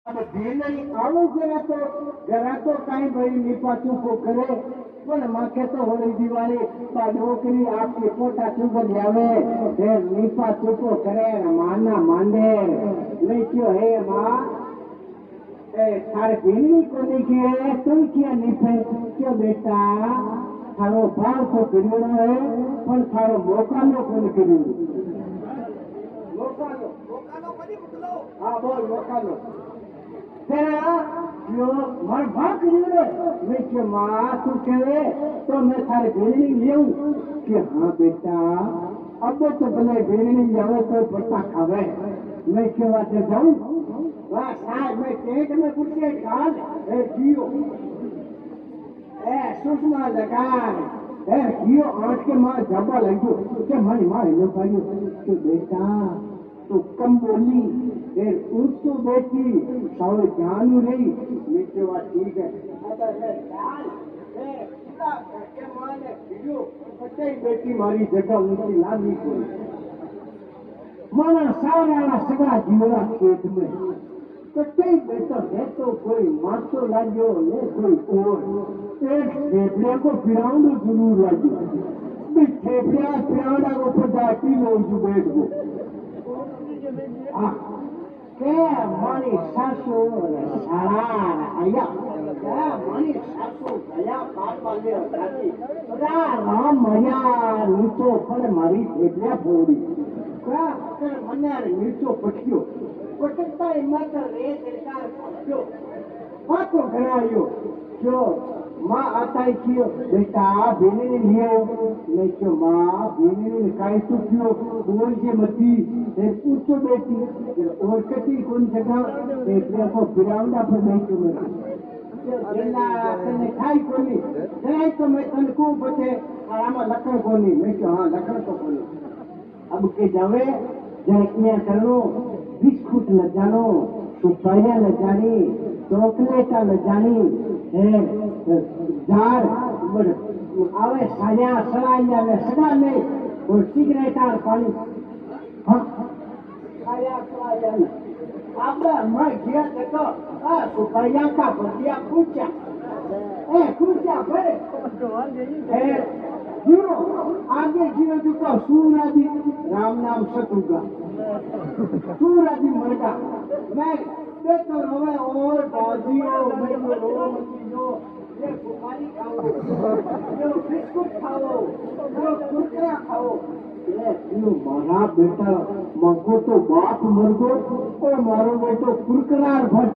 ભીલની આવું જરા તો કાંઈ ભાઈ નીપા ચૂકો કરે પણ માકે તો હોળી દિવાળી બા ડોકરી આપી પોતા ચૂકો આવે એ નીપા ચૂકો કરે માના માંડે લઈ ગયો હે માં એ તારે ભીલની કોની કે તું ક્યાં નીપે કે બેટા તારો ભાવ તો કર્યો હે પણ તારો મોકાનો કોને કર્યું મોકાનો કદી મોકલો હા બોલ મોકાનો तेरा जो मर भाग रे मैं के मां तू कहे तो मैं थारे भेड़ी लेऊं कि हां बेटा अब तो भले भेड़ी जावे तो पत्ता खावे मैं के बात जाऊं वाह साहब मैं पेट में पूछे खाल ए जियो ए सुषमा लगान ए जियो आठ के मां जबा लग्यो के मारी मां लो भाई के बेटा तो कम बोली फिर उसको बेटी सारे जानू नहीं मीठे बात ठीक है बेटी मारी जगह उनकी लानी कोई माना सारा सगड़ा जीवना खेत में कटे बेटा है तो कोई मातो लाग्यो ने कोई और एक फेफड़े को पिराउंड जरूर लाग्यो फेफड़िया पिराउंडा को पचाटी लो जो बैठ को કે મારી સાસુ સારા આયા મારી સાસુ ગયા પાડવા લે સાચી બધા રામ મર્યા નીચો પણ મારી ભેગા ફોડી કા મને નીચો પટક્યો પટકતા એમાં તો રે સરકાર પટક્યો પાછો ઘણાયો જો माँ आता ही कियो बेटा बेने ने लियो नहीं क्यों माँ बेने ने काई तो क्यों बोल के मती ए पूछो बेटी और कती कौन जगह ए प्रिया को ग्राउंड पर नहीं क्यों मती जेला तने खाई कोनी जराई तो मैं तन को बचे आरामा लकड़ कोनी मैं क्यों हां लकड़ तो कोनी अब के जावे जरा किया करो बिस्कुट ल जानो सुपारिया ल जानी चॉकलेट ल जानी है जार आवे साया सराया ने सदा ने और सिगरेट और पानी हां साया सराया ने आपने मैं किया देखो आ सुपारिया का बतिया पूछा ए पूछा बड़े ए जीरो आगे जीरो जो सूरादी राम नाम सतुगा सूरादी मरगा मैं देखो रोवे और बाजियो मैं रो मती जो ये सुपारी खाओ जो बिस्कुट खाओ जो कुरकुरा खाओ ये क्यों मारा बेटा मको तो बाप मर गो और मारो बेटो कुरकुरा भर